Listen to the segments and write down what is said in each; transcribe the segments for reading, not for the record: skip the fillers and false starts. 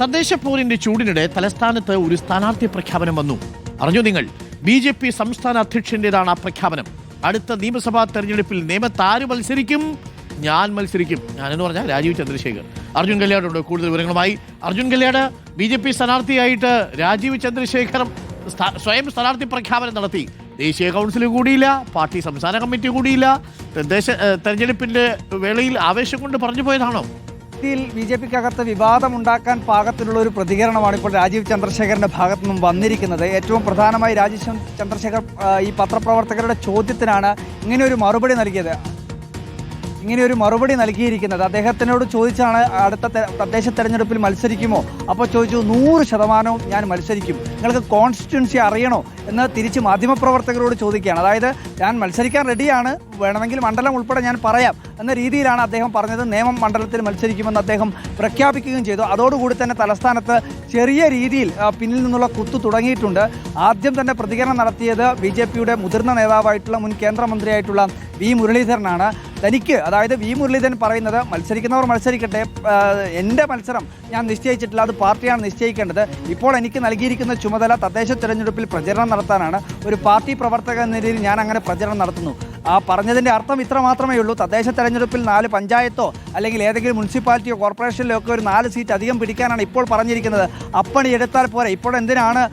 തദ്ദേശ പോരിന്റെ ചൂടിനിടെ തലസ്ഥാനത്ത് ഒരു സ്ഥാനാർത്ഥി പ്രഖ്യാപനം വന്നു. അറിഞ്ഞു നിങ്ങൾ? BJP സംസ്ഥാന അധ്യക്ഷന്റേതാണ് ആ പ്രഖ്യാപനം. അടുത്ത നിയമസഭാ തെരഞ്ഞെടുപ്പിൽ നേമത്ത് ആര് മത്സരിക്കും? ഞാൻ മത്സരിക്കും. ഞാനെന്ന് പറഞ്ഞാൽ രാജീവ് ചന്ദ്രശേഖർ. അർജുൻ കല്യാടുണ്ട് കൂടുതൽ വിവരങ്ങളുമായി. അർജുൻ കല്യാട്, BJP സ്ഥാനാർത്ഥിയായിട്ട് രാജീവ് ചന്ദ്രശേഖർ സ്വയം സ്ഥാനാർത്ഥി പ്രഖ്യാപനം നടത്തി. ദേശീയ കൗൺസിൽ കൂടിയില്ല, പാർട്ടി സംസ്ഥാന കമ്മിറ്റി കൂടിയില്ല. തദ്ദേശ തെരഞ്ഞെടുപ്പിന്റെ വേളയിൽ ആവേശം കൊണ്ട് പറഞ്ഞു പോയതാണോ? BJPക്കകത്ത് വിവാദമുണ്ടാക്കാൻ പാകത്തിലുള്ള ഒരു പ്രതികരണമാണ് ഇപ്പോൾ രാജീവ് ചന്ദ്രശേഖറിന്റെ ഭാഗത്തു നിന്നും വന്നിരിക്കുന്നത്. ഏറ്റവും പ്രധാനമായി രാജീവ് ചന്ദ്രശേഖർ ഈ പത്രപ്രവർത്തകരുടെ ചോദ്യത്തിനാണ് ഇങ്ങനെയൊരു മറുപടി നൽകിയിരിക്കുന്നത്. അദ്ദേഹത്തിനോട് ചോദിച്ചാണ് അടുത്ത തദ്ദേശ തെരഞ്ഞെടുപ്പിൽ മത്സരിക്കുമോ? അപ്പോൾ ചോദിച്ചു 100% ഞാൻ മത്സരിക്കും, നിങ്ങൾക്ക് കോൺസ്റ്റിറ്റ്യുവൻസി അറിയണോ എന്ന് തിരിച്ച് മാധ്യമപ്രവർത്തകരോട് ചോദിക്കുകയാണ്. അതായത് ഞാൻ മത്സരിക്കാൻ റെഡിയാണ്, വേണമെങ്കിൽ മണ്ഡലം ഉൾപ്പെടെ ഞാൻ പറയാം എന്ന രീതിയിലാണ് അദ്ദേഹം പറഞ്ഞത്. നേമം മണ്ഡലത്തിൽ മത്സരിക്കുമെന്ന് അദ്ദേഹം പ്രഖ്യാപിക്കുകയും ചെയ്തു. അതോടുകൂടി തന്നെ തലസ്ഥാനത്ത് ചെറിയ രീതിയിൽ പിന്നിൽ നിന്നുള്ള കുത്തു തുടങ്ങിയിട്ടുണ്ട്. ആദ്യം തന്നെ പ്രതികരണം നടത്തിയത് BJPയുടെ മുതിർന്ന നേതാവായിട്ടുള്ള മുൻ കേന്ദ്രമന്ത്രിയായിട്ടുള്ള V. മുരളീധരനാണ്. തനിക്ക്, അതായത് V. മുരളീധരൻ പറയുന്നത് മത്സരിക്കുന്നവർ മത്സരിക്കട്ടെ, എൻ്റെ മത്സരം ഞാൻ നിശ്ചയിച്ചിട്ടില്ല, അത് പാർട്ടിയാണ് നിശ്ചയിക്കേണ്ടത്. ഇപ്പോൾ എനിക്ക് നൽകിയിരിക്കുന്ന ചുമതല തദ്ദേശ തെരഞ്ഞെടുപ്പിൽ പ്രചരണം നടത്താനാണ്. ഒരു പാർട്ടി പ്രവർത്തക എന്ന നിലയിൽ ഞാൻ അങ്ങനെ പ്രചരണം നടത്തുന്നു. ആ പറഞ്ഞതിൻ്റെ അർത്ഥം ഇത്ര മാത്രമേ ഉള്ളൂ. തദ്ദേശ തെരഞ്ഞെടുപ്പിൽ 4 പഞ്ചായത്തോ അല്ലെങ്കിൽ ഏതെങ്കിലും മുനിസിപ്പാലിറ്റിയോ കോർപ്പറേഷനിലോ ഒക്കെ ഒരു 4 സീറ്റ് അധികം പിടിക്കാനാണ് ഇപ്പോൾ പറഞ്ഞിരിക്കുന്നത്. അപ്പണി എടുത്താൽ പോരെ, ഇപ്പോൾ എന്തിനാണ്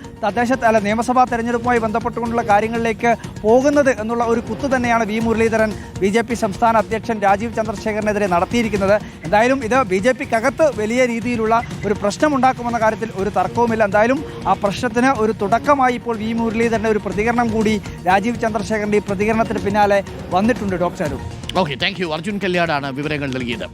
നിയമസഭാ തെരഞ്ഞെടുപ്പുമായി ബന്ധപ്പെട്ടുകൊണ്ടുള്ള കാര്യങ്ങളിലേക്ക് പോകുന്നത് എന്നുള്ള ഒരു കുത്തു തന്നെയാണ് V. മുരളീധരൻ BJP സംസ്ഥാന അധ്യക്ഷൻ രാജീവ് ചന്ദ്രശേഖറിനെതിരെ നടത്തിയിരിക്കുന്നത്. എന്തായാലും ഇത് BJPക്കകത്ത് വലിയ രീതിയിലുള്ള ഒരു പ്രശ്നമുണ്ടാക്കുമെന്ന കാര്യത്തിൽ ഒരു തർക്കവുമില്ല. എന്തായാലും ആ പ്രശ്നത്തിന് ഒരു തുടക്കമായി ഇപ്പോൾ V. മുരളീധരൻ്റെ ഒരു പ്രതികരണം കൂടി രാജീവ് ചന്ദ്രശേഖറിൻ്റെ ഈ പ്രതികരണത്തിന് പിന്നാലെ വന്നിട്ടുണ്ട്. Doctor okay, thank you. Arjun കല്യാടാണ് വിവരങ്ങൾ നൽകിയത്.